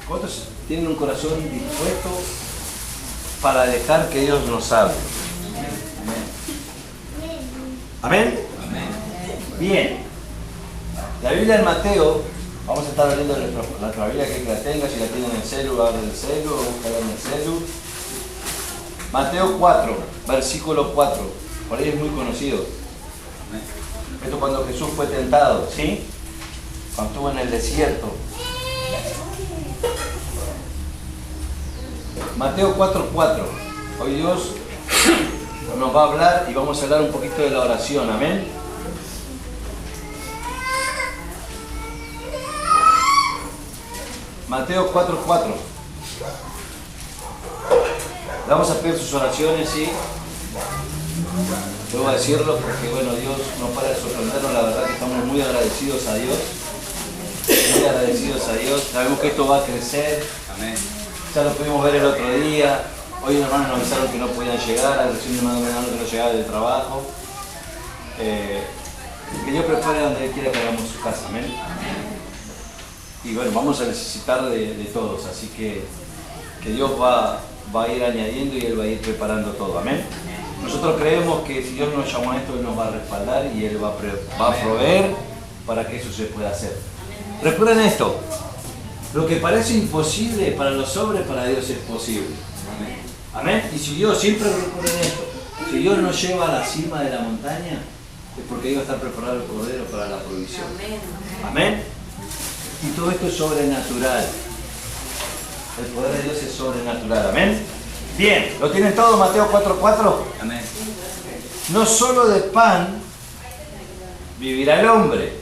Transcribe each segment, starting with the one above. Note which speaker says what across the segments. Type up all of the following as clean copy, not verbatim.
Speaker 1: ¿Cuántos tienen un corazón dispuesto para dejar que Dios nos hable? ¿Amén? Bien. La Biblia en Mateo, vamos a estar abriendo la Biblia que la tenga, si la tienen en el celu, abre el celu, búscala en el celu. Mateo 4, versículo 4, por ahí es muy conocido. Esto cuando Jesús fue tentado, ¿sí? Cuando estuvo en el desierto. Mateo 4:4. Hoy Dios nos va a hablar y vamos a hablar un poquito de la oración, amén. Mateo 4:4. Vamos a pedir sus oraciones, ¿sí? Debo decirlo porque, bueno, Dios no para de sorprendernos, la verdad que estamos muy agradecidos a Dios. Muy agradecidos a Dios. Sabemos que esto va a crecer. Amén. Ya lo pudimos ver el otro día. Hoy los hermanos nos avisaron que no podían llegar. Recién me mandaron que no llegaba del trabajo. Que Dios prepare donde Él quiera que hagamos su casa. Amén. Y bueno, vamos a necesitar de todos. Así que Dios va a ir añadiendo y Él va a ir preparando todo. Amén. Nosotros creemos que si Dios nos llamó a esto, Él nos va a respaldar y Él va a proveer para que eso se pueda hacer. Recuerden esto. Lo que parece imposible para los hombres, para Dios es posible. Amén. Amén. Y si Dios, siempre recuerden esto, si Dios nos lleva a la cima de la montaña, es porque Dios está preparado el cordero para la provisión. Amén. Y todo esto es sobrenatural. El poder de Dios es sobrenatural. Amén. Bien, ¿lo tienen todo? Mateo 4:4. Amén. No solo de pan vivirá el hombre.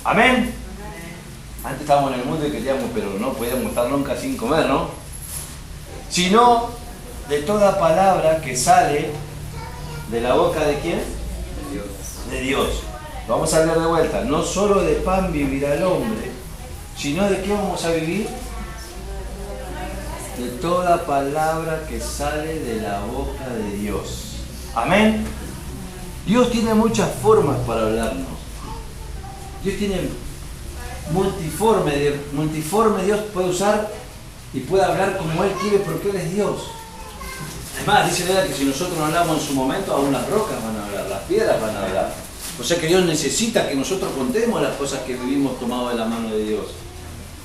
Speaker 1: Amén. Antes estábamos en el mundo y queríamos, pero no podíamos estar nunca sin comer, ¿no? Sino de toda palabra que sale de la boca de ¿quién? De Dios. De Dios. Lo vamos a leer de vuelta. No solo de pan vivirá el hombre, sino de qué vamos a vivir. De toda palabra que sale de la boca de Dios. Amén. Dios tiene muchas formas para hablarnos. Dios tiene multiforme Dios puede usar y puede hablar como Él quiere porque Él es Dios. Además, dice la Biblia que si nosotros no hablamos en su momento, aún las rocas van a hablar, las piedras van a hablar. O sea que Dios necesita que nosotros contemos las cosas que vivimos tomados de la mano de Dios.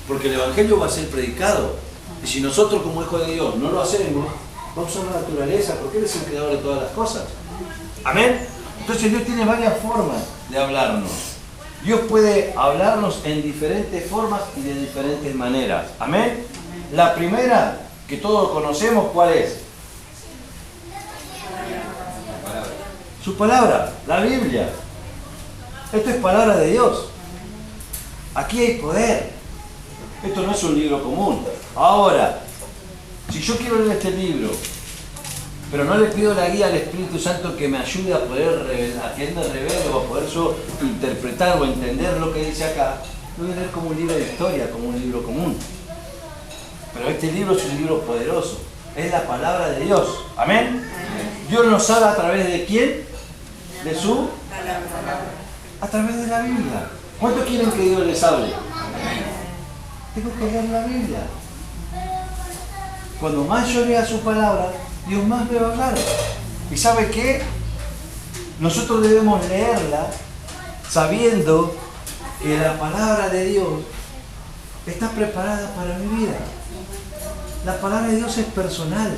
Speaker 1: Porque el Evangelio va a ser predicado. Y si nosotros como hijos de Dios no lo hacemos, vamos a usar la naturaleza, porque Él es el creador de todas las cosas. Amén. Entonces Dios tiene varias formas de hablarnos. Dios puede hablarnos en diferentes formas y de diferentes maneras. Amén. La primera, que todos conocemos, ¿cuál es? Su palabra, la Biblia. Esto es palabra de Dios. Aquí hay poder. Esto no es un libro común. Ahora, si yo quiero leer este libro, pero no le pido la guía al Espíritu Santo que me ayude a poder, a que Él me revele o a poder yo interpretar o entender lo que dice acá, lo voy a leer como un libro de historia, como un libro común. Pero este libro es un libro poderoso. Es la palabra de Dios. ¿Amén? Dios nos habla a través de ¿quién? De su palabra. A través de la Biblia. ¿Cuántos quieren que Dios les hable? Tengo que leer la Biblia. Cuando más yo lea su palabra, Dios más me va a hablar. ¿Y sabe qué? Nosotros debemos leerla sabiendo que la palabra de Dios está preparada para mi vida. La palabra de Dios es personal.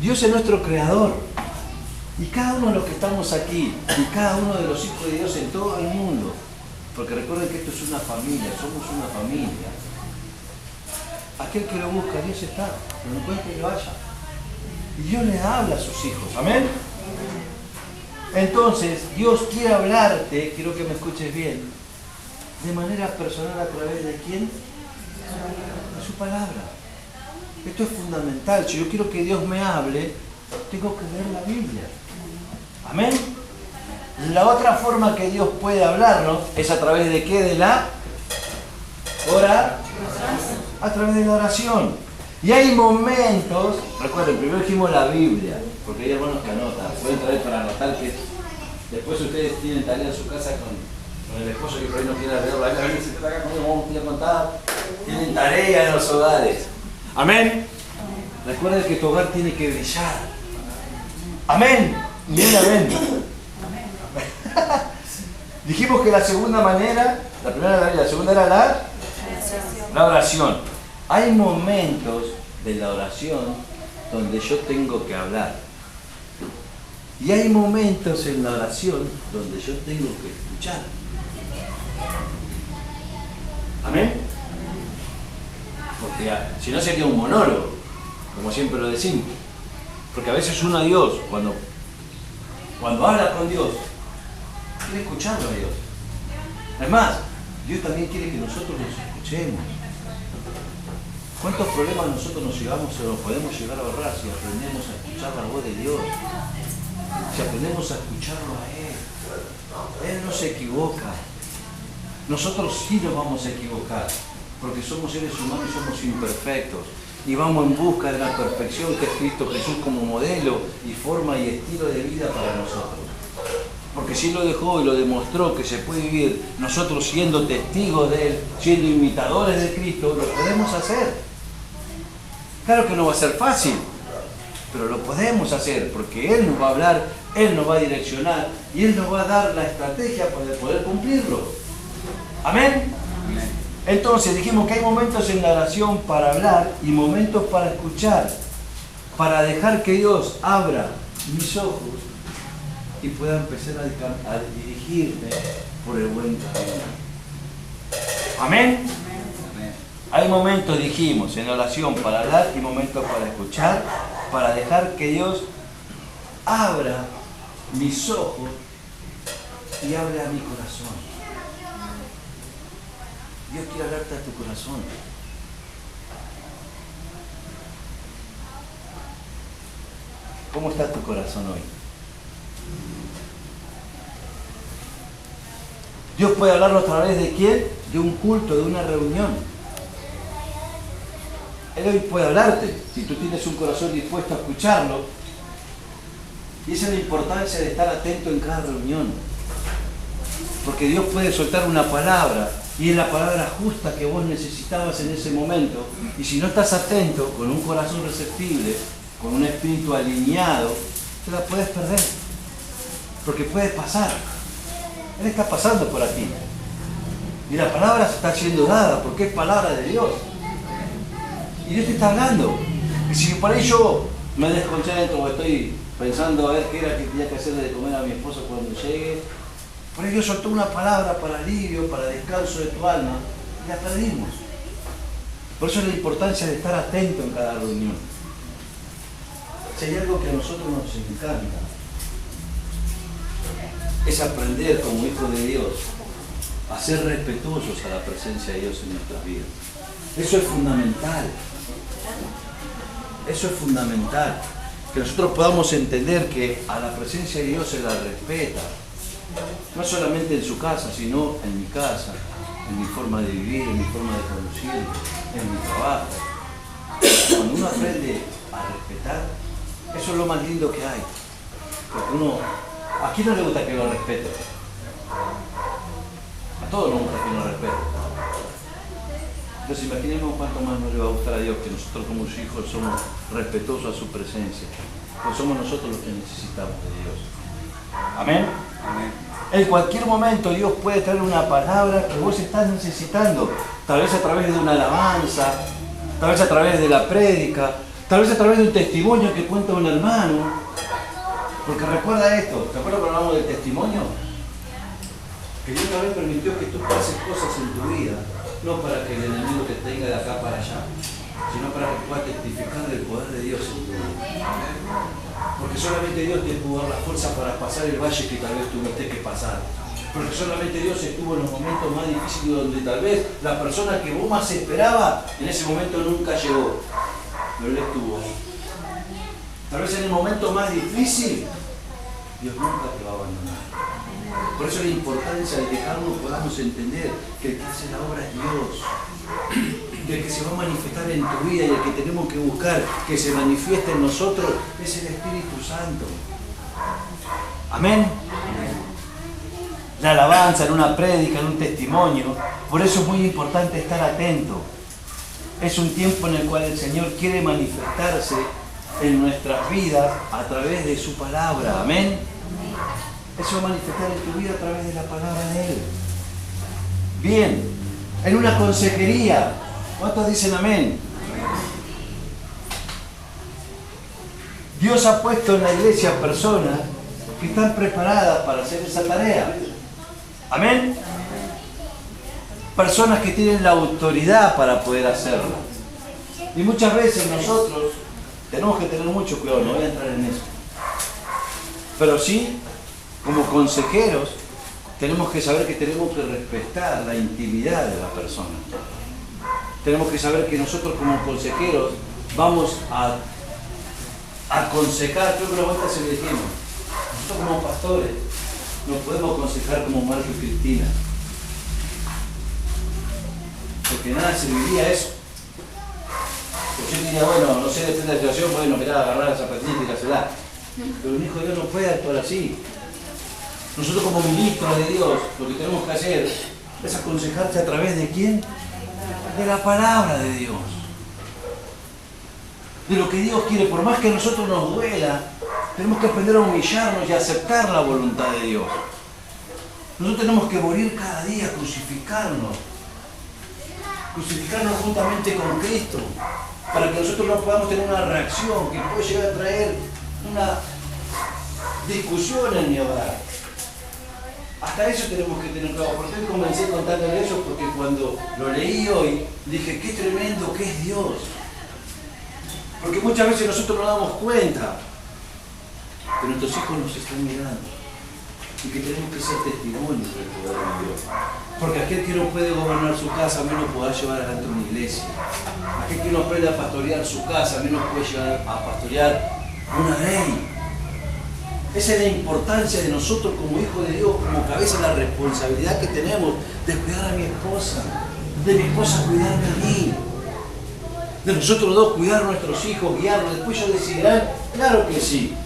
Speaker 1: Dios es nuestro creador. Y cada uno de los que estamos aquí, y cada uno de los hijos de Dios en todo el mundo, porque recuerden que esto es una familia, somos una familia. Aquel que lo busca, Dios está, lo encuentre y lo haya. Y Dios le habla a sus hijos, ¿amén? Entonces, Dios quiere hablarte, quiero que me escuches bien, de manera personal a través de ¿quién? De su palabra. Esto es fundamental. Si yo quiero que Dios me hable, tengo que leer la Biblia. ¿Amén? La otra forma que Dios puede hablarnos es a través de ¿qué? De la a través de la oración. Y hay momentos, recuerden, primero dijimos la Biblia, porque hay hermanos que anotan, pueden traer para anotar que después ustedes tienen tarea en su casa con el esposo que por ahí no quiere leer la Biblia, se acá conmigo, vamos a contar, Tienen tarea en los hogares. Amén. Recuerden que tu hogar tiene que brillar. Amén. Bien, amén. Dijimos que la segunda manera, la primera era la segunda era la oración. Hay momentos de la oración donde yo tengo que hablar. Y hay momentos en la oración donde yo tengo que escuchar. Amén. Porque si no sería un monólogo, como siempre lo decimos. Porque a veces uno a Dios, cuando habla con Dios, quiere escucharlo a Dios. Es más, Dios también quiere que nosotros nos escuchemos. ¿Cuántos problemas nosotros nos podemos llegar a ahorrar si aprendemos a escuchar la voz de Dios? Si aprendemos a escucharlo a Él. Él no se equivoca. Nosotros sí nos vamos a equivocar, porque somos seres humanos y somos imperfectos. Y vamos en busca de la perfección que es Cristo Jesús como modelo y forma y estilo de vida para nosotros. Porque si Él lo dejó y lo demostró que se puede vivir, nosotros siendo testigos de Él, siendo imitadores de Cristo, lo podemos hacer. Claro que no va a ser fácil, pero lo podemos hacer porque Él nos va a hablar, Él nos va a direccionar y Él nos va a dar la estrategia para poder cumplirlo. Amén. Entonces dijimos que hay momentos en la oración para hablar y momentos para escuchar, para dejar que Dios abra mis ojos y pueda empezar a dirigirme por el buen camino. Amén. Hay momentos, dijimos, en oración para hablar y momentos para escuchar, para dejar que Dios abra mis ojos y hable a mi corazón. Dios quiere hablarte a tu corazón. ¿Cómo está tu corazón hoy? Dios puede hablarlo a través de quién? De un culto, de una reunión. Él hoy puede hablarte, si tú tienes un corazón dispuesto a escucharlo. Y esa es la importancia de estar atento en cada reunión. Porque Dios puede soltar una palabra, y es la palabra justa que vos necesitabas en ese momento. Y si no estás atento, con un corazón receptible, con un espíritu alineado, te la puedes perder. Porque puede pasar. Él está pasando por aquí. Y la palabra se está siendo dada, porque es palabra de Dios. Y Dios te está hablando. Y si por ahí yo me desconcentro o estoy pensando a ver qué era que tenía que hacerle de comer a mi esposo cuando llegue, por ahí Dios soltó una palabra para alivio, para descanso de tu alma, y la perdimos. Por eso es la importancia de estar atento en cada reunión. Si hay algo que a nosotros nos encanta, es aprender como hijos de Dios a ser respetuosos a la presencia de Dios en nuestras vidas. Eso es fundamental. Eso es fundamental. Que nosotros podamos entender que a la presencia de Dios se la respeta. No solamente en su casa, sino en mi casa, en mi forma de vivir, en mi forma de conducir, en mi trabajo. Cuando uno aprende a respetar, eso es lo más lindo que hay. Porque ¿a quién no le gusta que lo respete? A todos nos gusta que nos respete. Entonces imaginemos cuánto más nos le va a gustar a Dios que nosotros como sus hijos somos respetuosos a su presencia. Porque somos nosotros los que necesitamos de Dios. Amén. Amén. En cualquier momento Dios puede traer una palabra que vos estás necesitando. Tal vez a través de una alabanza, tal vez a través de la prédica, tal vez a través de un testimonio que cuenta un hermano. Porque recuerda esto, ¿te acuerdas cuando hablamos del testimonio? Que Dios una vez permitió que tú pases cosas en tu vida, no para que el enemigo te tenga de acá para allá, sino para que puedas testificar del poder de Dios en tu vida. Porque solamente Dios te pudo dar la fuerza para pasar el valle que tal vez tuviste que pasar. Porque solamente Dios estuvo en los momentos más difíciles donde tal vez la persona que vos más esperaba en ese momento nunca llegó. Pero Él estuvo. Tal vez en el momento más difícil, Dios nunca te va a abandonar. Por eso la importancia de dejarnos podamos entender que el que hace la obra es Dios. Que el que se va a manifestar en tu vida y el que tenemos que buscar que se manifieste en nosotros es el Espíritu Santo. Amén. La alabanza, en una prédica, en un testimonio. Por eso es muy importante estar atento. Es un tiempo en el cual el Señor quiere manifestarse en nuestras vidas a través de su palabra. Amén. Él se va a manifestar en tu vida a través de la palabra de Él. Bien, en una consejería. ¿Cuántos dicen amén? Dios ha puesto en la iglesia personas que están preparadas para hacer esa tarea. Amén. Personas que tienen la autoridad para poder hacerlo. Y muchas veces nosotros tenemos que tener mucho cuidado, no voy a entrar en eso. Pero sí, como consejeros, tenemos que saber que tenemos que respetar la intimidad de la persona. Tenemos que saber que nosotros como consejeros vamos a aconsejar, creo que la vuelta se lo dijimos. Nosotros como pastores nos podemos aconsejar como Marco y Cristina. Porque nada serviría eso. Porque yo diría, bueno, no sé, depende de la situación, bueno, mirá, agarrar la zapatilla y dársela. Pero un hijo de Dios no puede actuar así. Nosotros como ministros de Dios, lo que tenemos que hacer es aconsejarse a través de ¿quién? De la palabra de Dios. De lo que Dios quiere. Por más que a nosotros nos duela, tenemos que aprender a humillarnos y a aceptar la voluntad de Dios. Nosotros tenemos que morir cada día, crucificarnos juntamente con Cristo, para que nosotros no podamos tener una reacción que puede llegar a traer una discusión en mi hogar. Hasta eso tenemos que tener claro. ¿Por qué comencé contándole eso? Porque cuando lo leí hoy, dije, qué tremendo que es Dios. Porque muchas veces nosotros no nos damos cuenta, que nuestros hijos nos están mirando y que tenemos que ser testimonios del poder de Dios. Porque aquel que no puede gobernar su casa, menos podrá llevar adelante una iglesia. Aquel que no aprende a pastorear su casa, menos puede llegar a pastorear una ley. Esa es la importancia de nosotros como hijos de Dios, como cabeza, la responsabilidad que tenemos de cuidar a mi esposa, de mi esposa cuidarme a mí, de nosotros dos cuidar a nuestros hijos, guiarlos. Después ellos decidirán, claro que sí.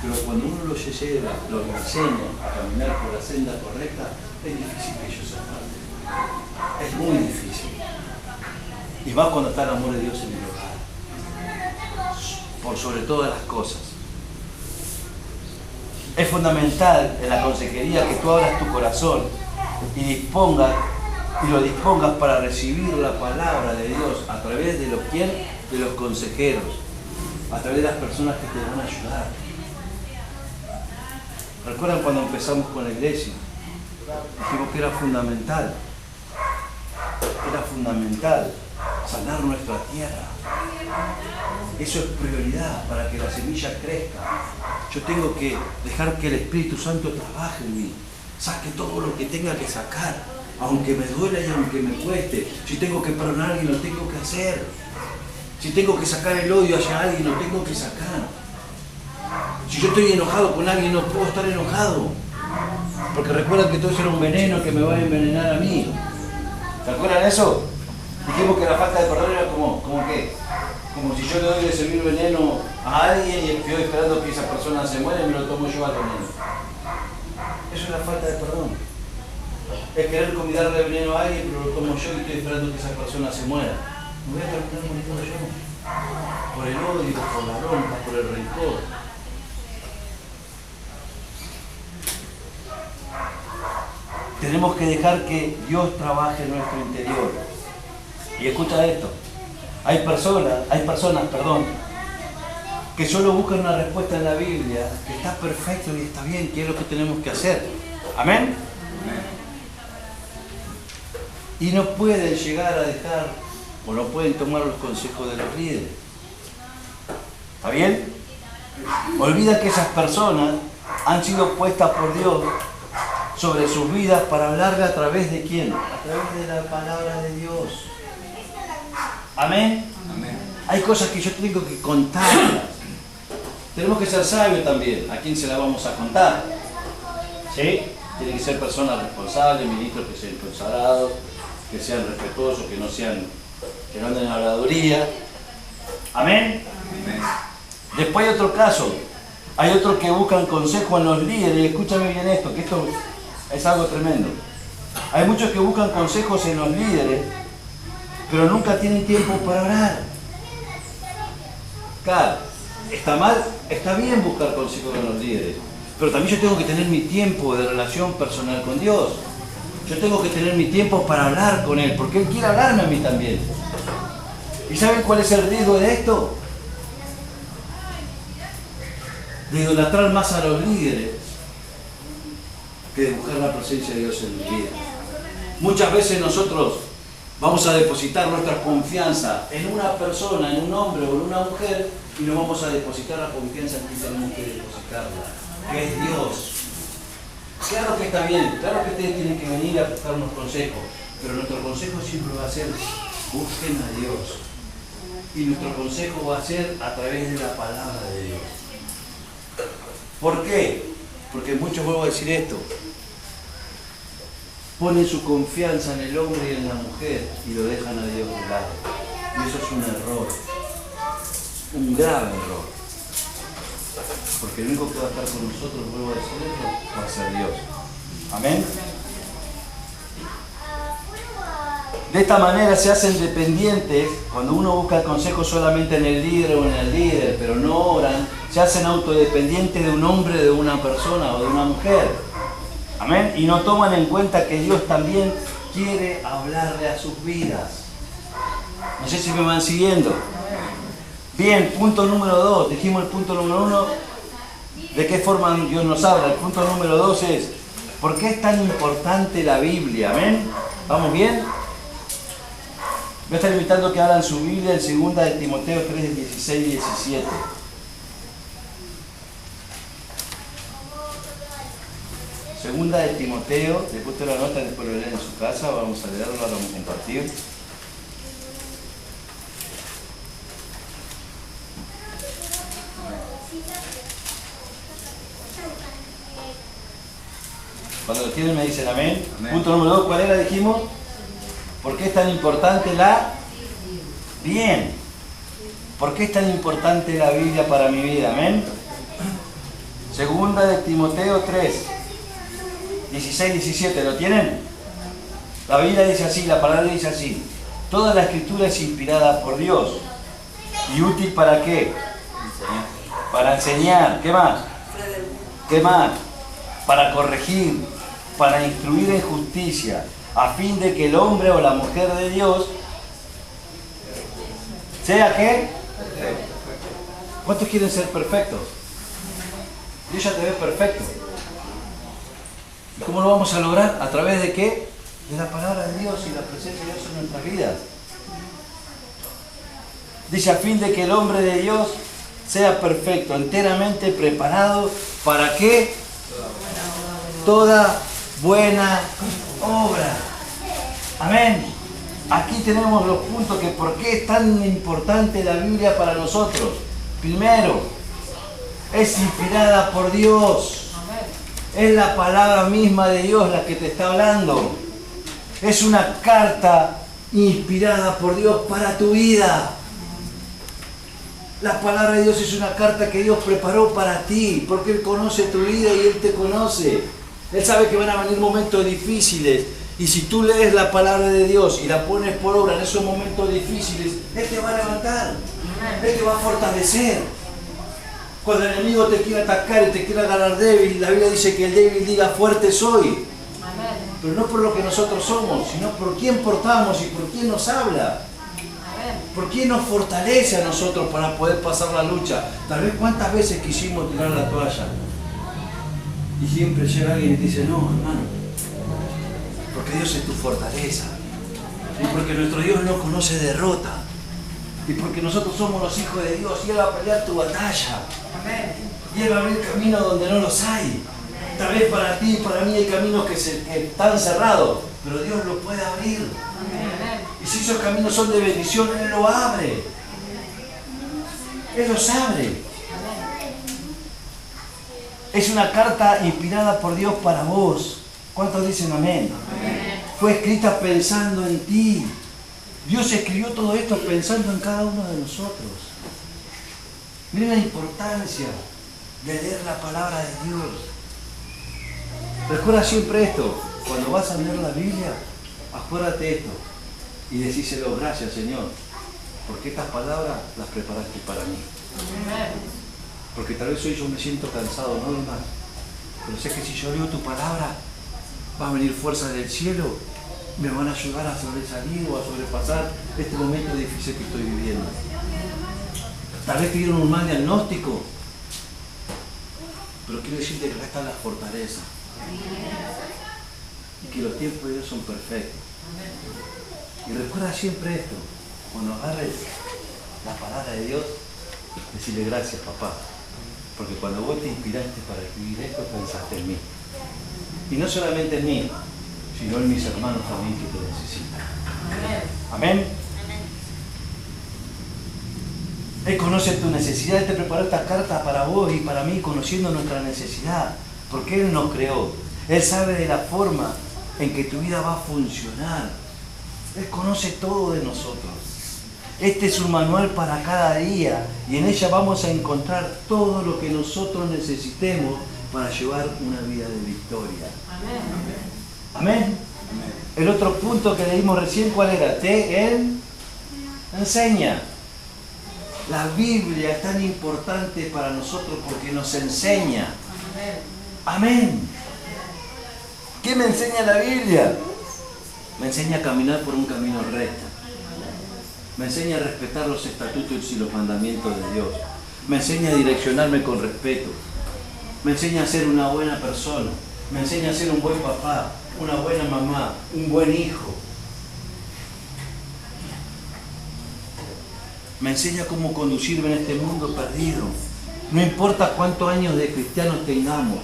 Speaker 1: Pero cuando uno los lleva, los enseña a caminar por la senda correcta, es difícil que ellos se aparten. Es muy difícil. Y más cuando está el amor de Dios en el hogar. Por sobre todas las cosas. Es fundamental en la consejería que tú abras tu corazón y lo dispongas para recibir la palabra de Dios a través de de los consejeros, a través de las personas que te van a ayudar. ¿Recuerdan cuando empezamos con la iglesia? Dijimos que era fundamental sanar nuestra tierra. Eso es prioridad para que la semilla crezca. Yo tengo que dejar que el Espíritu Santo trabaje en mí, saque todo lo que tenga que sacar, aunque me duela y aunque me cueste. Si tengo que perdonar a alguien, lo tengo que hacer. Si tengo que sacar el odio hacia alguien, lo tengo que sacar. Si yo estoy enojado con alguien, no puedo estar enojado. Porque recuerdan que todo eso era un veneno que me va a envenenar a mí. ¿Se acuerdan de eso? Dijimos que la falta de perdón era como ¿qué? Como si yo le doy de servir veneno a alguien y estoy esperando que esa persona se muera y me lo tomo yo al veneno. Eso es la falta de perdón. Es querer convidarle veneno a alguien, pero lo tomo yo y estoy esperando que esa persona se muera. Me voy a terminar muriendo yo. Por el odio, por la bronca, por el rencor. Tenemos que dejar que Dios trabaje en nuestro interior. Y escucha esto. Hay personas, que solo buscan una respuesta en la Biblia, que está perfecto y está bien, que es lo que tenemos que hacer. ¿Amén? Y no pueden llegar a dejar, o no pueden tomar los consejos de los líderes. ¿Está bien? Olvida que esas personas han sido puestas por Dios sobre sus vidas para hablarle a través de ¿quién? A través de la palabra de Dios. ¿Amén? Amén. Hay cosas que yo tengo que contarlas. Tenemos que ser sabios también. ¿A quién se la vamos a contar? ¿Sí? Tienen que ser personas responsables, ministros que sean consagrados, que sean respetuosos, que no anden en habladuría. ¿Amén? Amén. Después hay otro caso. Hay otros que buscan consejo en los líderes. Y escúchame bien esto, que esto es algo tremendo. Hay muchos que buscan consejos en los líderes pero nunca tienen tiempo para orar. Claro, está mal, está bien buscar consejo con los líderes, pero también yo tengo que tener mi tiempo de relación personal con Dios. Yo tengo que tener mi tiempo para hablar con Él, porque Él quiere hablarme a mí también. ¿Y saben cuál es el riesgo de esto? De idolatrar más a los líderes que de buscar la presencia de Dios en mi vida. Muchas veces nosotros vamos a depositar nuestra confianza en una persona, en un hombre o en una mujer, y no vamos a depositar la confianza en quien tenemos que depositarla, que es Dios. Claro que está bien, claro que ustedes tienen que venir a buscarnos consejos, pero nuestro consejo siempre va a ser: busquen a Dios. Y nuestro consejo va a ser a través de la palabra de Dios. ¿Por qué? Porque muchos, vuelvo a decir esto, ponen su confianza en el hombre y en la mujer y lo dejan a Dios de lado. Y eso es un error, un grave error. Porque el único que va a estar con nosotros, vuelvo a decirlo, va a ser Dios. Amén. De esta manera se hacen dependientes. Cuando uno busca el consejo solamente en el líder o en el líder, pero no oran, se hacen autodependientes de un hombre, de una persona o de una mujer. Amén. Y no toman en cuenta que Dios también quiere hablarle a sus vidas. No sé si me van siguiendo. Bien, punto número 2. Dijimos el punto número 1, de qué forma Dios nos habla. El punto número 2 es: ¿por qué es tan importante la Biblia? Amén. ¿Vamos bien? Voy a estar invitando que abran su Biblia en 2 de Timoteo 3, 16 y 17. Segunda de Timoteo, después te la nota, después lo leen en su casa, vamos a leerlo, ahora vamos a compartir. Cuando lo tienen me dicen amén. Amén. Punto número 2, ¿cuál era? Dijimos, ¿por qué es tan importante la... Bien. ¿Por qué es tan importante la Biblia para mi vida? Amén. Segunda de Timoteo 3, 16, 17, ¿lo tienen? La Biblia dice así, la palabra dice así: toda la escritura es inspirada por Dios y útil ¿para qué? Para enseñar. ¿Qué más? ¿Qué más? Para corregir, para instruir en justicia, a fin de que el hombre o la mujer de Dios sea ¿qué? ¿Cuántos quieren ser perfectos? Dios ya te ve perfecto. ¿Y cómo lo vamos a lograr? ¿A través de qué? De la palabra de Dios y la presencia de Dios en nuestras vidas. Dice, a fin de que el hombre de Dios sea perfecto, enteramente preparado, ¿para qué? Toda buena obra. Amén. Aquí tenemos los puntos que por qué es tan importante la Biblia para nosotros. Primero, es inspirada por Dios. Es la palabra misma de Dios la que te está hablando. Es una carta inspirada por Dios para tu vida. La palabra de Dios es una carta que Dios preparó para ti, porque Él conoce tu vida y Él te conoce. Él sabe que van a venir momentos difíciles, y si tú lees la palabra de Dios y la pones por obra en esos momentos difíciles, Él te va a levantar, Él te va a fortalecer. Cuando el enemigo te quiera atacar y te quiera agarrar débil, la Biblia dice que el débil diga fuerte soy. Pero no por lo que nosotros somos, sino por quién portamos y por quién nos habla. ¿Por quién nos fortalece a nosotros para poder pasar la lucha? Tal vez cuántas veces quisimos tirar la toalla y siempre llega alguien y te dice, no, hermano, porque Dios es tu fortaleza y porque nuestro Dios no conoce derrota y porque nosotros somos los hijos de Dios y Él va a pelear tu batalla. Y Él va a abrir caminos donde no los hay. Tal vez para ti y para mí hay caminos que están cerrados, pero Dios los puede abrir. Y si esos caminos son de bendición, Él los abre. Él los abre. Es una carta inspirada por Dios para vos. ¿Cuántos dicen amén? Amén? Fue escrita pensando en ti. Dios escribió todo esto pensando en cada uno de nosotros. Miren la importancia de leer la palabra de Dios. Recuerda siempre esto. Cuando vas a leer la Biblia, acuérdate esto. y decíselo: gracias, Señor, porque estas palabras las preparaste para mí. Porque tal vez hoy yo me siento cansado, no de más, pero sé que si yo leo tu palabra, va a venir fuerza del cielo, me van a ayudar a sobresalir o a sobrepasar este momento difícil que estoy viviendo. Tal vez te dieron un mal diagnóstico, pero quiero decirte que acá está la fortaleza y que los tiempos de Dios son perfectos. Y recuerda siempre esto: cuando agarres la palabra de Dios, decirle: gracias, papá, porque cuando vos te inspiraste para escribir esto, pensaste en mí. Y no solamente en mí, sino en mis hermanos también que te necesitan. Amén. Él conoce tu necesidad. Él te preparó esta carta para vos y para mí, conociendo nuestra necesidad, porque Él nos creó. Él sabe de la forma en que tu vida va a funcionar. Él conoce todo de nosotros. Este es un manual para cada día y en ella vamos a encontrar todo lo que nosotros necesitemos para llevar una vida de victoria. Amén. Amén. El otro punto que leímos recién, ¿cuál era? Él enseña. La Biblia es tan importante para nosotros porque nos enseña. Amén. ¿Qué me enseña la Biblia? Me enseña a caminar por un camino recto. Me enseña a respetar los estatutos y los mandamientos de Dios. Me enseña a direccionarme con respeto. Me enseña a ser una buena persona. Me enseña a ser un buen papá, una buena mamá, un buen hijo. Me enseña cómo conducirme en este mundo perdido. No importa cuántos años de cristianos tengamos,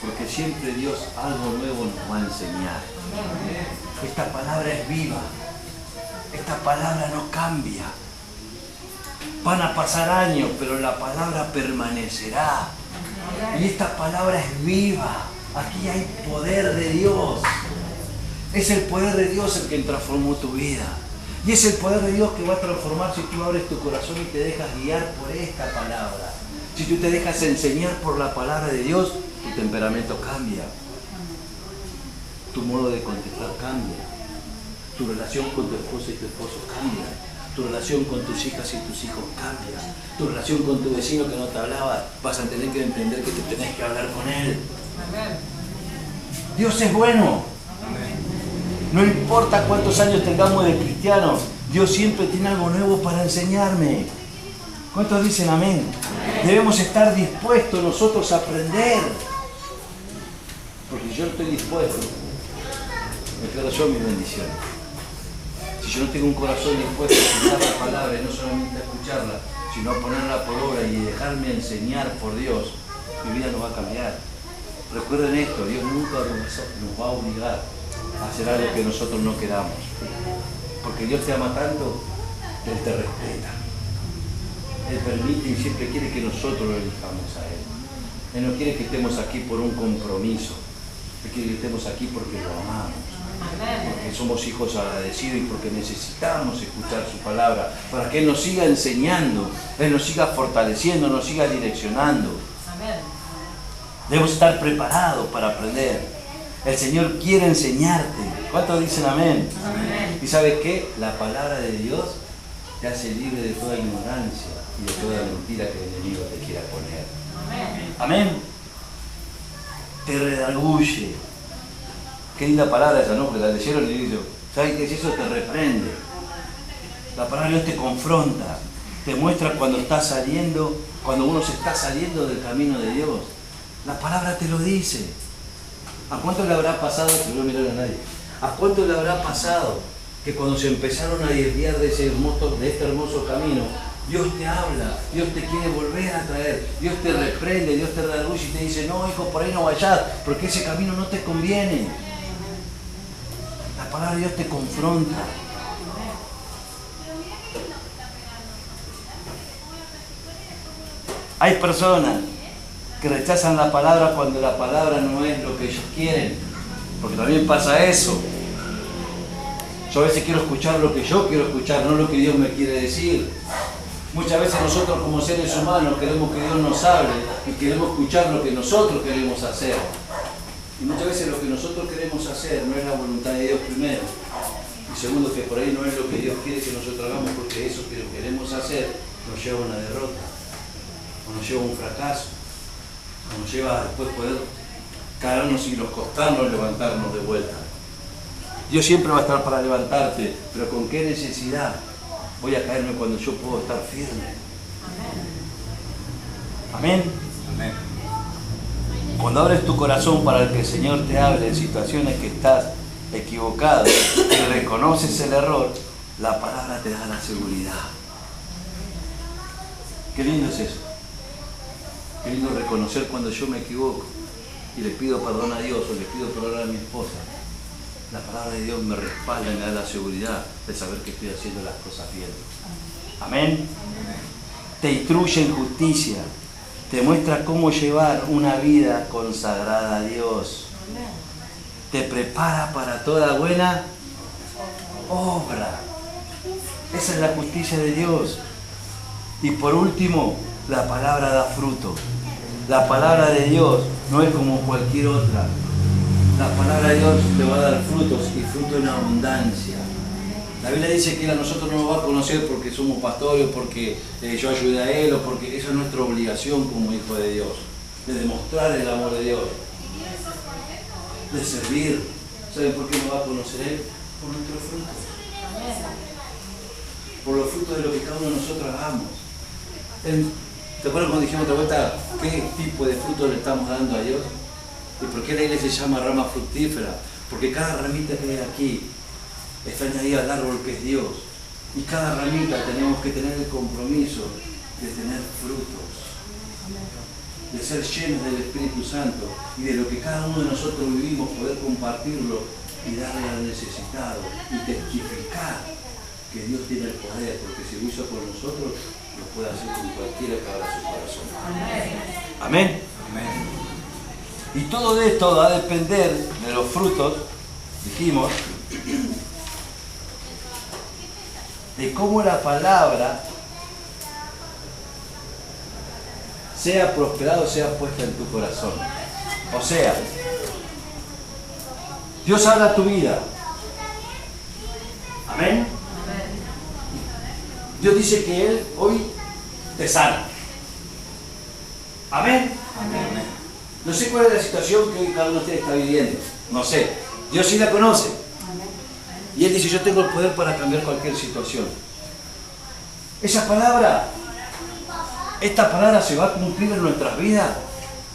Speaker 1: porque siempre Dios algo nuevo nos va a enseñar. Esta palabra es viva. Esta palabra no cambia. Van a pasar años, pero la palabra permanecerá. Y esta palabra es viva. Aquí hay poder de Dios. Es el poder de Dios el que transformó tu vida. Y es el poder de Dios que va a transformar si tú abres tu corazón y te dejas guiar por esta palabra. Si tú te dejas enseñar por la palabra de Dios, tu temperamento cambia. Tu modo de contestar cambia. Tu relación con tu esposa y tu esposo cambia. Tu relación con tus hijas y tus hijos cambia. Tu relación con tu vecino que no te hablaba, vas a tener que entender que te tenés que hablar con él. Dios es bueno. No importa cuántos años tengamos de cristianos, Dios siempre tiene algo nuevo para enseñarme. ¿Cuántos dicen amén? Debemos estar dispuestos nosotros a aprender. Porque si yo no estoy dispuesto, me quedo yo mi bendición. Si yo no tengo un corazón dispuesto a escuchar la palabra y no solamente a escucharla, sino a ponerla por obra y dejarme enseñar por Dios, mi vida no va a cambiar. Recuerden esto: Dios nunca nos va a obligar a hacer algo que nosotros no queramos. Porque Dios te ama tanto que Él te respeta. Él permite y siempre quiere que nosotros lo elijamos a Él. Él no quiere que estemos aquí por un compromiso. Él quiere que estemos aquí porque lo amamos. Porque somos hijos agradecidos y porque necesitamos escuchar su palabra. Para que Él nos siga enseñando, Él nos siga fortaleciendo, nos siga direccionando. Debemos estar preparados para aprender. El Señor quiere enseñarte. ¿Cuántos dicen amén? Amén. ¿Y sabes qué? La palabra de Dios te hace libre de toda ignorancia y de toda mentira que el enemigo te quiera poner. Amén. Amén. Te redarguye. Qué linda palabra esa, ¿no? Porque la leyeron y dice, ¿sabes qué es eso? Te reprende. La palabra de Dios te confronta. Te muestra cuando estás saliendo, cuando uno se está saliendo del camino de Dios. La palabra te lo dice. ¿A cuánto le habrá pasado? Que no mirar a nadie. ¿A cuánto le habrá pasado que cuando se empezaron a desviar de este hermoso camino, Dios te habla, Dios te quiere volver a traer, Dios te reprende, Dios te redarguye y te dice: no, hijo, por ahí no vayas, porque ese camino no te conviene? La palabra de Dios te confronta. Hay personas que rechazan la palabra cuando la palabra no es lo que ellos quieren, porque también pasa eso. Yo a veces quiero escuchar lo que yo quiero escuchar, no lo que Dios me quiere decir. Muchas veces nosotros como seres humanos queremos que Dios nos hable y queremos escuchar lo que nosotros queremos hacer. Y muchas veces lo que nosotros queremos hacer no es la voluntad de Dios primero. Y segundo, que por ahí no es lo que Dios quiere que nosotros hagamos, porque eso que lo queremos hacer nos lleva a una derrota, o nos lleva a un fracaso, o nos lleva a después poder caernos y nos costarnos levantarnos de vuelta. Dios siempre va a estar para levantarte, pero ¿con qué necesidad voy a caerme cuando yo puedo estar firme? Amén. Amén. Cuando abres tu corazón para que el Señor te hable en situaciones que estás equivocado y reconoces el error, la palabra te da la seguridad. Qué lindo es eso. Qué lindo reconocer cuando yo me equivoco y le pido perdón a Dios o le pido perdón a mi esposa. La palabra de Dios me respalda y me da la seguridad de saber que estoy haciendo las cosas bien. Amén. Te instruye en justicia. Te muestra cómo llevar una vida consagrada a Dios. Te prepara para toda buena obra. Esa es la justicia de Dios. Y por último, la palabra da fruto. La palabra de Dios no es como cualquier otra. La palabra de Dios te va a dar frutos y fruto en abundancia. La Biblia dice que Él a nosotros no nos va a conocer porque somos pastores, porque yo ayudé a Él, o porque esa es nuestra obligación como hijo de Dios, de demostrar el amor de Dios, de servir. ¿Saben por qué nos va a conocer Él? Por nuestros frutos. Por los frutos de lo que cada uno de nosotros hagamos. ¿Te acuerdas cuando dijimos otra vuelta qué tipo de frutos le estamos dando a Dios? ¿Y por qué la iglesia se llama rama fructífera? Porque cada ramita que hay aquí está añadida al árbol que es Dios. Y cada ramita tenemos que tener el compromiso de tener frutos, de ser llenos del Espíritu Santo y de lo que cada uno de nosotros vivimos, poder compartirlo y darle al necesitado y testificar que Dios tiene el poder, porque si lo hizo por nosotros, lo puede hacer con cualquiera que abra su corazón. Amén. Amén. Y todo de esto va a depender de los frutos, dijimos, de cómo la palabra sea prosperada o sea puesta en tu corazón. O sea, Dios habla a tu vida. Amén. Dios dice que Él hoy te sana. Amén. Amén. No sé cuál es la situación que hoy cada uno de ustedes está viviendo. No sé. Dios sí la conoce. Y Él dice, yo tengo el poder para cambiar cualquier situación. Esta palabra se va a cumplir en nuestras vidas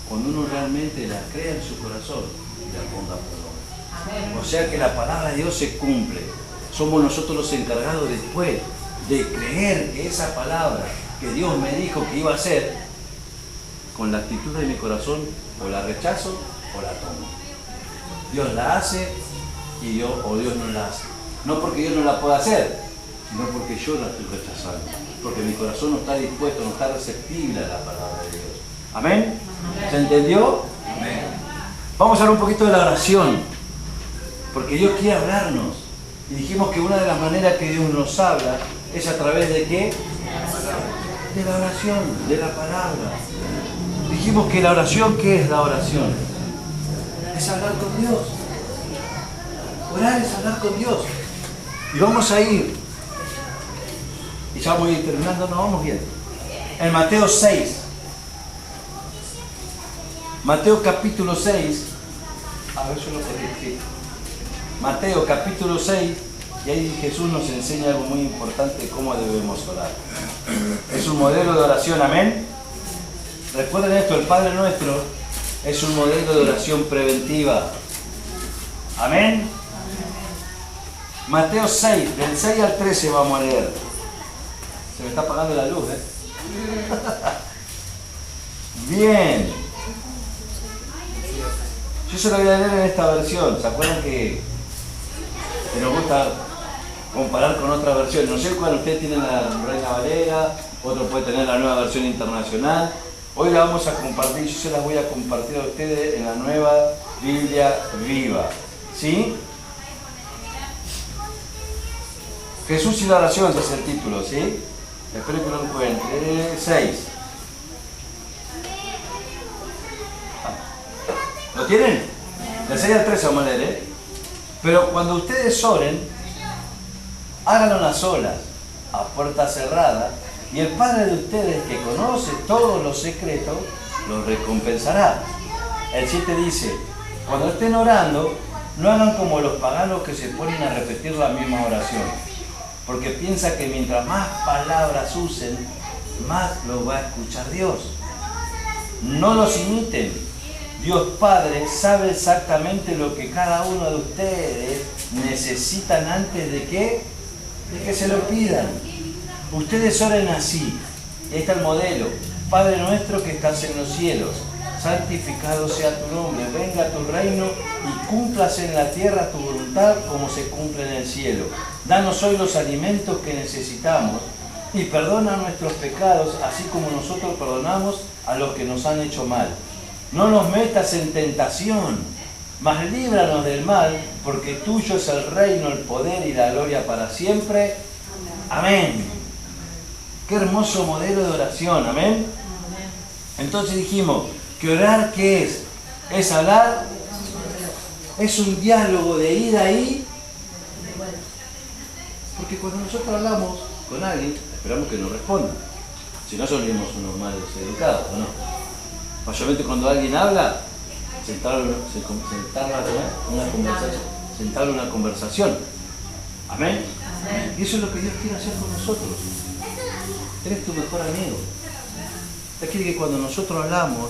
Speaker 1: cuando uno realmente la crea en su corazón y la ponga por obra. O sea que la palabra de Dios se cumple. Somos nosotros los encargados después de creer que esa palabra que Dios me dijo que iba a hacer, con la actitud de mi corazón, o la rechazo o la tomo. Dios la hace y Dios no la hace. No porque Dios no la pueda hacer, sino porque yo la estoy rechazando. Porque mi corazón no está dispuesto, no está receptible a la palabra de Dios. ¿Amén? ¿Se entendió? Amén. Vamos a hablar un poquito de la oración. Porque Dios quiere hablarnos. Y dijimos que una de las maneras que Dios nos habla es a través de ¿qué? De la oración, de la palabra. Dijimos que la oración, ¿qué es la oración? Es hablar con Dios. Orar es hablar con Dios. Y vamos a ir, y ya vamos a ir terminando, nos vamos bien. En Mateo 6. Mateo capítulo 6. A ver, yo lo corregí. Mateo capítulo 6. Y ahí Jesús nos enseña algo muy importante de cómo debemos orar. Es un modelo de oración, amén. Recuerden esto, el Padre Nuestro es un modelo de oración preventiva. Amén. Mateo 6, del 6 al 13 vamos a leer. Se me está apagando la luz, ¿eh? Bien. Yo se lo voy a leer en esta versión. ¿Se acuerdan que nos gusta comparar con otra versión? No sé cuál ustedes tienen, la Reina Valera, otro puede tener la nueva versión internacional. Hoy la vamos a compartir, yo se las voy a compartir a ustedes en la nueva Biblia viva. ¿Sí? Jesús y la oración, ese es el título, ¿sí? Espero que lo encuentre. 6. ¿Lo tienen? Del 6 al 13 vamos a leer, ¿eh? Pero cuando ustedes oren, háganlo a solas, a puerta cerrada, y el Padre de ustedes, que conoce todos los secretos, los recompensará. El 7 dice, cuando estén orando, no hagan como los paganos que se ponen a repetir la misma oración, porque piensa que mientras más palabras usen, más lo va a escuchar Dios. No los imiten. Dios Padre sabe exactamente lo que cada uno de ustedes necesitan antes de que se lo pidan. Ustedes oren así. Ahí está el modelo. Padre nuestro que estás en los cielos, santificado sea tu nombre, venga tu reino y cúmplase en la tierra tu voluntad como se cumple en el cielo. Danos hoy los alimentos que necesitamos y perdona nuestros pecados, así como nosotros perdonamos a los que nos han hecho mal. No nos metas en tentación, mas líbranos del mal, porque tuyo es el reino, el poder y la gloria para siempre. Amén. Qué hermoso modelo de oración, amén. Entonces dijimos que orar, ¿qué es? Es hablar, es un diálogo de ida ahí, porque cuando nosotros hablamos con alguien, esperamos que nos responda. Si no, somos unos males educados, ¿o no? Mayormente cuando alguien habla, sentarlo una conversación. ¿Amén? Y eso es lo que Dios quiere hacer con nosotros. Eres tu mejor amigo. Él quiere que cuando nosotros hablamos,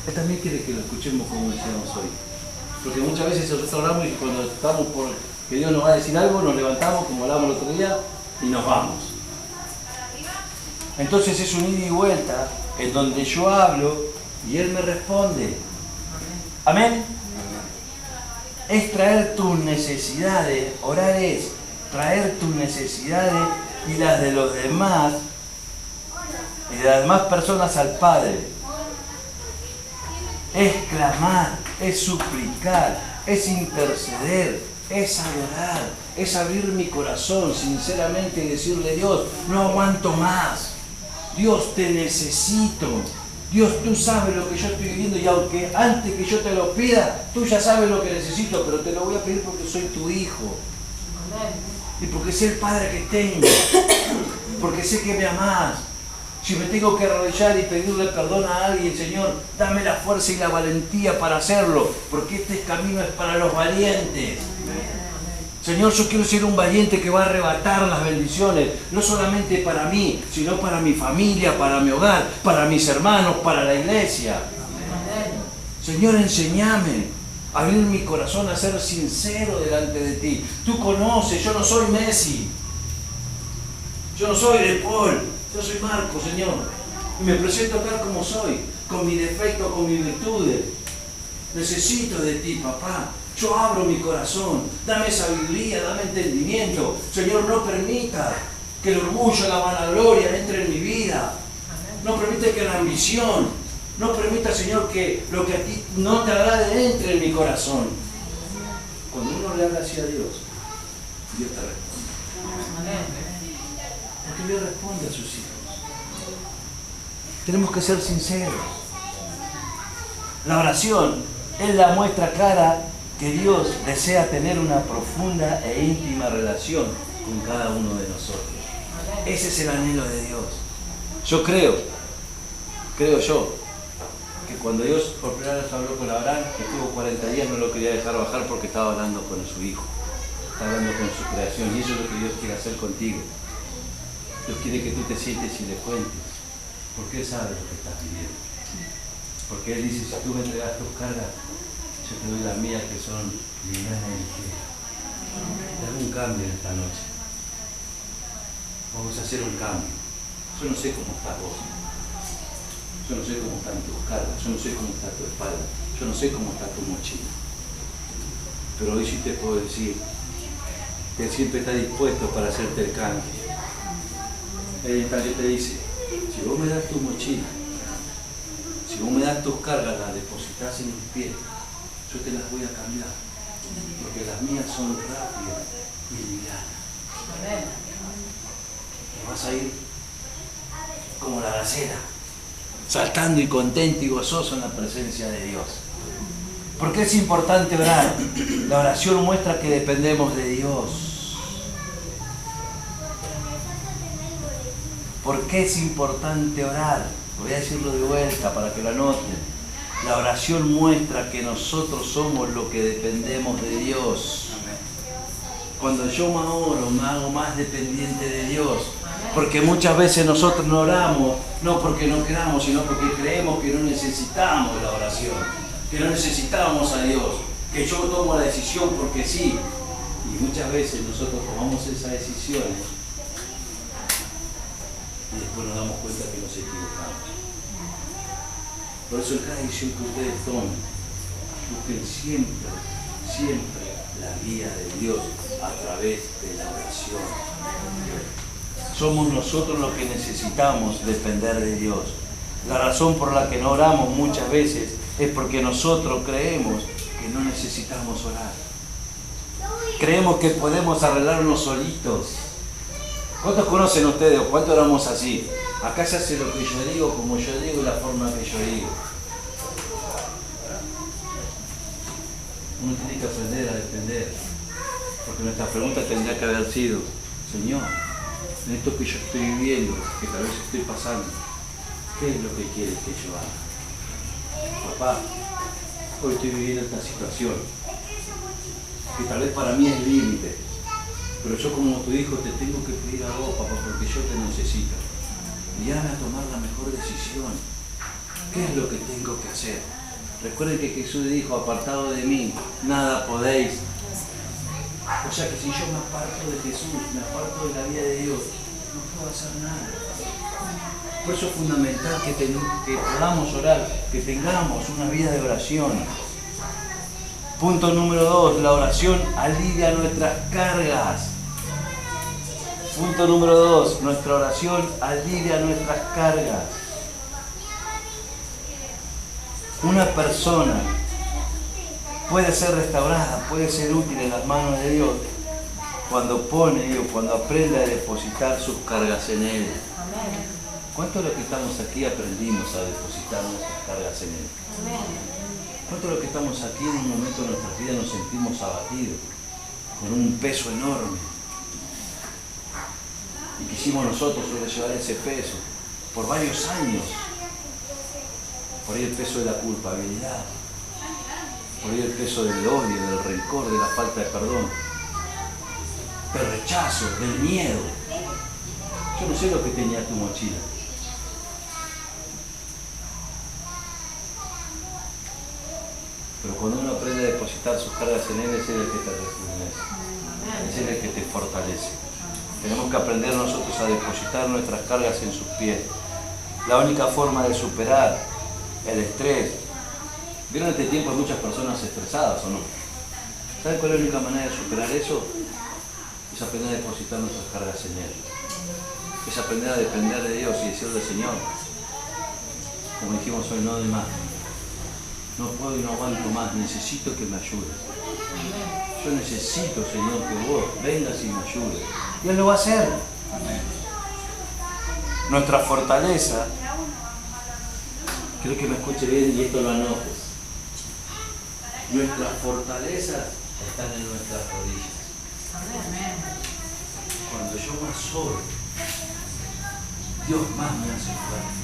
Speaker 1: Él también quiere que lo escuchemos como decíamos hoy. Porque muchas veces nosotros hablamos y cuando estamos por que Dios nos va a decir algo, nos levantamos como hablamos el otro día y nos vamos. Entonces es un ida y vuelta en donde yo hablo y Él me responde. Amén. Es traer tus necesidades, orar es traer tus necesidades y las de los demás y de las demás personas al Padre. Es clamar, es suplicar, es interceder, es adorar, es abrir mi corazón sinceramente y decirle: Dios, no aguanto más, Dios, te necesito, Dios, tú sabes lo que yo estoy viviendo y aunque antes que yo te lo pida, tú ya sabes lo que necesito, pero te lo voy a pedir porque soy tu hijo. Y porque sé el Padre que tengo, porque sé que me amás. Si me tengo que arrodillar y pedirle perdón a alguien, Señor, dame la fuerza y la valentía para hacerlo, porque este camino es para los valientes. Señor, yo quiero ser un valiente que va a arrebatar las bendiciones, no solamente para mí, sino para mi familia, para mi hogar, para mis hermanos, para la iglesia. Señor, enséñame a abrir mi corazón, a ser sincero delante de ti. Tú conoces, yo no soy Messi, yo no soy De Paul, yo soy Marco, Señor. Y me presento tal como soy, con mis defectos, con mis virtudes. Necesito de ti, papá. Yo abro mi corazón, dame sabiduría, dame entendimiento. Señor, no permita que el orgullo, la vanagloria entre en mi vida. No permita que la ambición, no permita, Señor, que lo que a ti no te agrade entre en mi corazón. Cuando uno le habla así a Dios, Dios te responde. Porque Dios responde a sus hijos. Tenemos que ser sinceros. La oración es la muestra clara que Dios desea tener una profunda e íntima relación con cada uno de nosotros. Ese es el anhelo de Dios. Yo creo yo, que cuando Dios por primera vez habló con Abraham, que estuvo 40 días, no lo quería dejar bajar porque estaba hablando con su hijo, estaba hablando con su creación, y eso es lo que Dios quiere hacer contigo. Dios quiere que tú te sientes y le cuentes, porque Él sabe lo que estás viviendo. Porque Él dice: si tú me entregas tus cargas, yo te doy las mías, que son livianas y ligeras. Dame un cambio en esta noche. Vamos a hacer un cambio. Yo no sé cómo estás vos. Yo no sé cómo están tus cargas. Yo no sé cómo está tu espalda. Yo no sé cómo está tu mochila. Pero hoy sí te puedo decir que Él siempre está dispuesto para hacerte el cambio. Él te dice: si vos me das tu mochila, si vos me das tus cargas, las depositas en mis pies, yo te las voy a cambiar, porque las mías son rápidas y livianas. Y vas a ir como la gacela, saltando y contento y gozoso en la presencia de Dios. ¿Por qué es importante orar? La oración muestra que dependemos de Dios. ¿Por qué es importante orar? Voy a decirlo de vuelta para que lo anoten. La oración muestra que nosotros somos lo que dependemos de Dios. Cuando yo me oro, me hago más dependiente de Dios. Porque muchas veces nosotros no oramos, no porque no queramos, sino porque creemos que no necesitamos la oración, que no necesitamos a Dios, que yo tomo la decisión porque sí. Y muchas veces nosotros tomamos esas decisiones y después nos damos cuenta que nos equivocamos. Por eso en cada decisión que ustedes tomen, busquen siempre la guía de Dios a través de la oración. Somos nosotros los que necesitamos depender de Dios. La razón por la que no oramos muchas veces es porque nosotros creemos que no necesitamos orar. Creemos que podemos arreglarnos solitos. ¿Cuántos conocen ustedes o cuántos oramos así? Acá se hace lo que yo digo, como yo digo y la forma que yo digo. Uno tiene que aprender a depender. Porque nuestra pregunta tendría que haber sido: Señor, en esto que yo estoy viviendo, que tal vez estoy pasando, ¿qué es lo que quieres que yo haga? Papá, hoy estoy viviendo esta situación, que tal vez para mí es límite, pero yo como tu hijo te tengo que pedir a vos, papá, porque yo te necesito. Guíame a tomar la mejor decisión. ¿Qué es lo que tengo que hacer? Recuerden que Jesús dijo: apartado de mí, nada podéis. O sea que si yo me aparto de Jesús, me aparto de la vida de Dios, no puedo hacer nada. Por eso es fundamental que podamos orar, que tengamos una vida de oración. Punto número 2, la oración alivia nuestras cargas. Punto número 2, nuestra oración alivia nuestras cargas. Una persona puede ser restaurada, puede ser útil en las manos de Dios cuando pone o cuando aprende a depositar sus cargas en Él. ¿Cuántos de los que estamos aquí aprendimos a depositar nuestras cargas en Él? ¿Cuántos de los que estamos aquí en un momento de nuestra vida nos sentimos abatidos, con un peso enorme? Y quisimos nosotros sobrellevar ese peso por varios años. Por ahí el peso de la culpabilidad, por ahí el peso del odio, del rencor, de la falta de perdón, del rechazo, del miedo. Yo no sé lo que tenía tu mochila. Pero cuando uno aprende a depositar sus cargas en Él, es Él el que te rejuvenece, es Él el que te fortalece. Tenemos que aprender nosotros a depositar nuestras cargas en sus pies. La única forma de superar el estrés. ¿Vieron este tiempo hay muchas personas estresadas o no? ¿Saben cuál es la única manera de superar eso? Es aprender a depositar nuestras cargas en Él. Es aprender a depender de Dios y decirle: Señor, como dijimos hoy, no doy más. No puedo y no aguanto más, necesito que me ayudes. Yo necesito, Señor, que vos vengas y me ayudes. Y Él lo va a hacer. Nuestra fortaleza, quiero que me escuche bien y esto lo anotes. Nuestras fortalezas están en nuestras rodillas. Cuando yo más oro, Dios más me hace fuerte.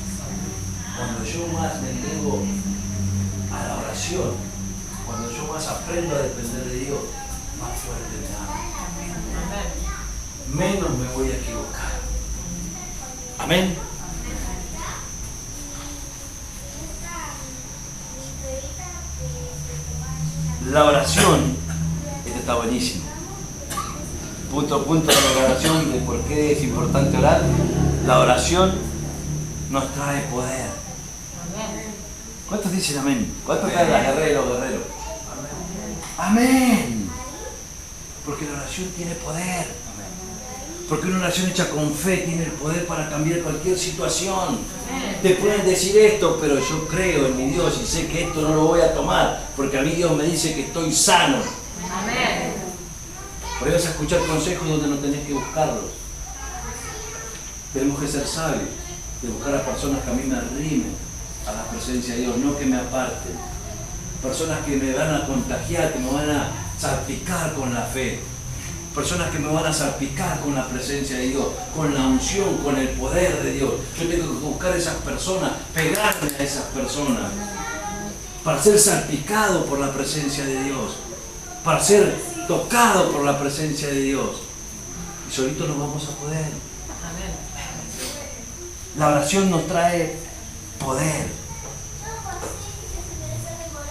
Speaker 1: Cuando yo más me entrego a la oración, cuando yo más aprendo a depender de Dios, más fuerte me hago. Menos me voy a equivocar. Amén. La oración, esto está buenísimo. Punto de la oración, de por qué es importante orar. La oración nos trae poder. ¿Cuántos dicen amén? ¿Cuántos traen las guerreros? Amén. Porque la oración tiene poder. Porque una oración hecha con fe tiene el poder para cambiar cualquier situación. Te pueden decir esto, pero yo creo en mi Dios y sé que esto no lo voy a tomar, porque a mí Dios me dice que estoy sano. Amén. Por ahí vas a escuchar consejos donde no tenés que buscarlos. Tenemos que ser sabios, de buscar a personas que a mí me arrimen a la presencia de Dios, no que me aparten. Personas que me van a contagiar, que me van a salpicar con la fe. personas que me van a salpicar con la presencia de Dios, con la unción, con el poder de Dios. Yo tengo que buscar a esas personas, pegarme a esas personas, para ser salpicado por la presencia de Dios, para ser tocado por la presencia de Dios. Y solito no vamos a poder. La oración nos trae poder.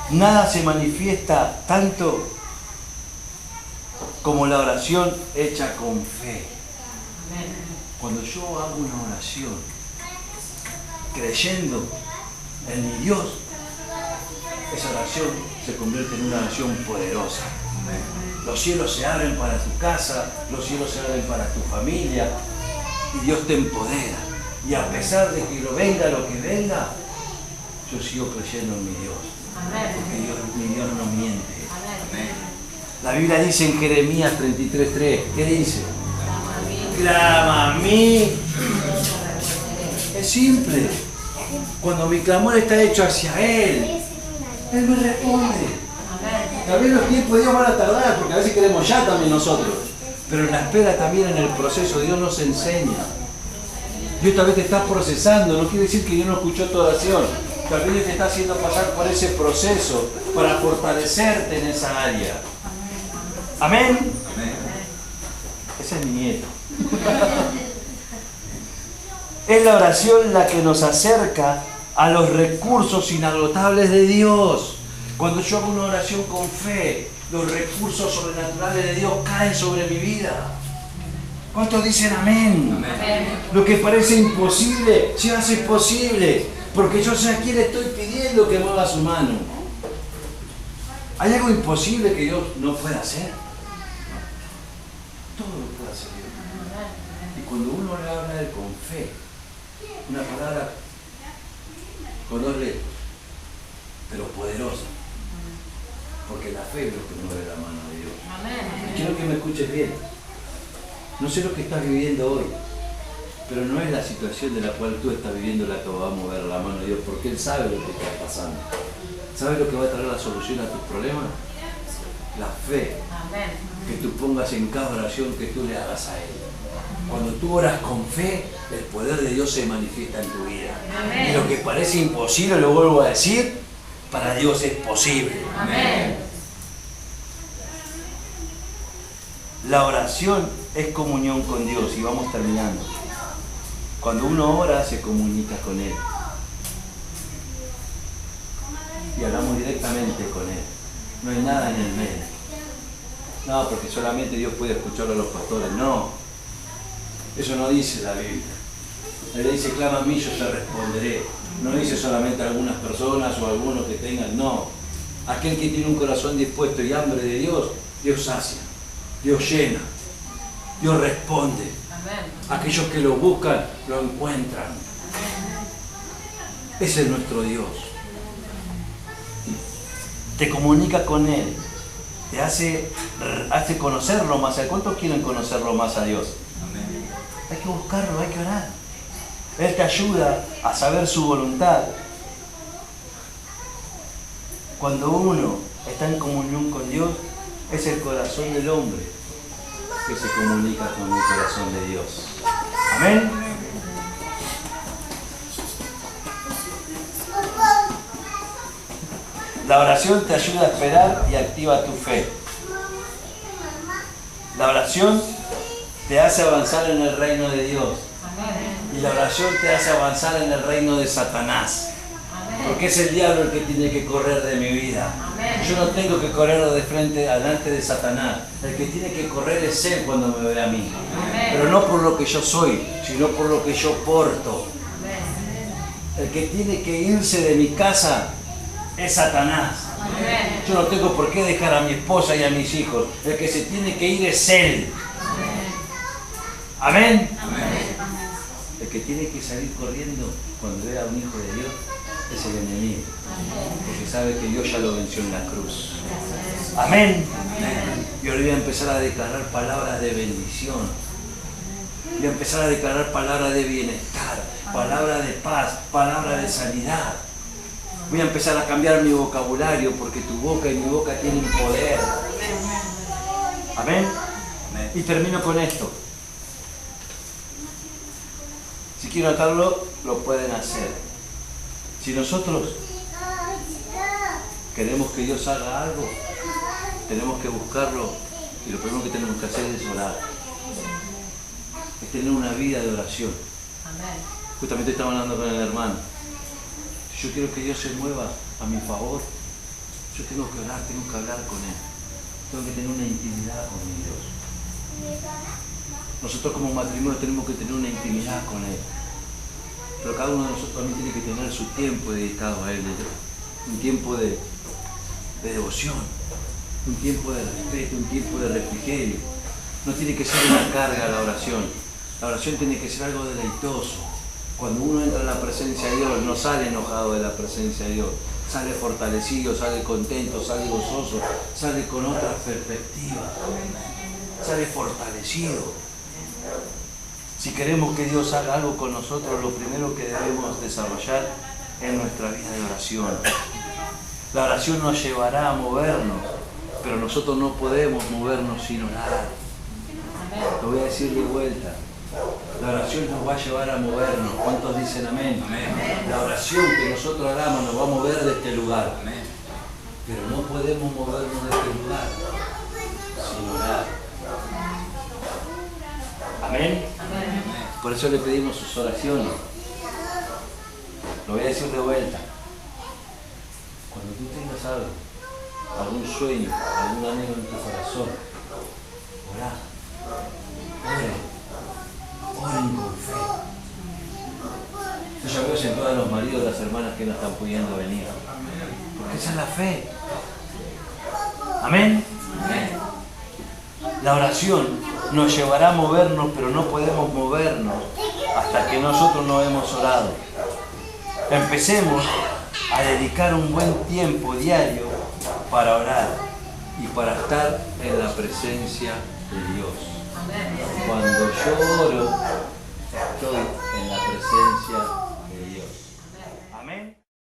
Speaker 1: Nada se manifiesta tanto como la oración hecha con fe. Cuando yo hago una oración creyendo en mi Dios, esa oración se convierte en una oración poderosa. Los cielos se abren para tu casa, los cielos se abren para tu familia y Dios te empodera. Y a pesar de que venga lo que venga, yo sigo creyendo en mi Dios. Porque mi Dios no miente. La Biblia dice en Jeremías 33:3, ¿qué dice? Clama a mí. Es simple. Cuando mi clamor está hecho hacia Él, Él me responde. Tal vez los tiempos de Dios van a tardar, porque a veces queremos ya también nosotros. Pero en la espera también, en el proceso, Dios nos enseña. Dios tal vez te está procesando, no quiere decir que Dios no escuchó tu oración. Tal vez Dios te está haciendo pasar por ese proceso para fortalecerte en esa área. Amén. Ese es mi nieto. Es la oración la que nos acerca a los recursos inagotables de Dios. Cuando yo hago una oración con fe, los recursos sobrenaturales de Dios caen sobre mi vida. ¿Cuántos dicen amén? Amén? Lo que parece imposible se hace posible, porque yo sé a quién le estoy pidiendo que mueva su mano. ¿Hay algo imposible que Dios no pueda hacer? Todo lo puede hacer Dios. Y cuando uno le habla a Él con fe, una palabra con dos letras, pero poderosa, porque la fe es lo que mueve la mano de Dios. Amén. Quiero que me escuches bien. No sé lo que estás viviendo hoy, pero no es la situación de la cual tú estás viviendo la que va a mover la mano de Dios, porque Él sabe lo que está pasando. ¿Sabes lo que va a traer la solución a tus problemas? La fe. Amén. Que tú pongas en cada oración que tú le hagas a Él. Cuando tú oras con fe, el poder de Dios se manifiesta en tu vida. Amén. Y lo que parece imposible, lo vuelvo a decir, para Dios es posible. Amén. La oración es comunión con Dios, y vamos terminando. Cuando uno ora, se comunica con Él. Y hablamos directamente con Él. No hay nada en el medio. No, porque solamente Dios puede escuchar a los pastores. No. Eso no dice la Biblia. Él dice, clama a mí, yo te responderé. No dice solamente a algunas personas o a algunos que tengan. No. Aquel que tiene un corazón dispuesto y hambre de Dios, Dios sacia. Dios llena. Dios responde. Amén. Aquellos que lo buscan, lo encuentran. Amén. Ese es nuestro Dios. Te comunica con Él. Te hace conocerlo más. ¿Cuántos quieren conocerlo más a Dios? Amén. Hay que buscarlo, hay que orar. Él te ayuda a saber su voluntad. Cuando uno está en comunión con Dios, es el corazón del hombre que se comunica con el corazón de Dios. Amén. La oración te ayuda a esperar y activa tu fe. La oración te hace avanzar en el reino de Dios. Y la oración te hace avanzar en el reino de Satanás. Porque es el diablo el que tiene que correr de mi vida. Yo no tengo que correr de frente adelante de Satanás. El que tiene que correr es Él cuando me ve a mí. Pero no por lo que yo soy, sino por lo que yo porto. El que tiene que irse de mi casa es Satanás. Yo no tengo por qué dejar a mi esposa y a mis hijos. El que se tiene que ir es Él. Amén. El que tiene que salir corriendo cuando vea a un hijo de Dios es el enemigo, porque sabe que Dios ya lo venció en la cruz. Amén. Y ahora voy a empezar a declarar palabras de bendición. Voy a empezar a declarar palabras de bienestar, palabras de paz, palabras de sanidad. Voy a empezar a cambiar mi vocabulario, porque tu boca y mi boca tienen poder. Amén. Y termino con esto. Si quieren notarlo, lo pueden hacer. Si nosotros queremos que Dios haga algo, tenemos que buscarlo y lo primero que tenemos que hacer es orar. Es tener una vida de oración. Justamente estaba hablando con el hermano. Si yo quiero que Dios se mueva a mi favor, yo tengo que orar, tengo que hablar con Él. Tengo que tener una intimidad con mi Dios. Nosotros como matrimonio tenemos que tener una intimidad con Él. Pero cada uno de nosotros también tiene que tener su tiempo dedicado a Él. Un tiempo de devoción, un tiempo de respeto, un tiempo de refrigerio. No tiene que ser una carga la oración. La oración tiene que ser algo deleitoso. Cuando uno entra en la presencia de Dios, no sale enojado de la presencia de Dios. Sale fortalecido, sale contento, sale gozoso, sale con otra perspectiva. Sale fortalecido. Si queremos que Dios haga algo con nosotros, lo primero que debemos desarrollar es nuestra vida de oración. La oración nos llevará a movernos, pero nosotros no podemos movernos sin orar. Lo voy a decir de vuelta. La oración nos va a llevar a movernos. ¿Cuántos dicen amén? Amén. La oración que nosotros hagamos nos va a mover de este lugar. Amén. Pero no podemos movernos de este lugar sin orar. Amén. Amén. Por eso le pedimos sus oraciones. Lo voy a decir de vuelta. Cuando tú tengas algo, algún sueño, algún anhelo en tu corazón, orá. Oren con fe. Yo ya veo en todos los maridos de las hermanas que no están pudiendo venir. Porque esa es la fe. Amén. Amén. La oración nos llevará a movernos, pero no podemos movernos hasta que nosotros no hemos orado. Empecemos a dedicar un buen tiempo diario para orar y para estar en la presencia de Dios. Cuando yo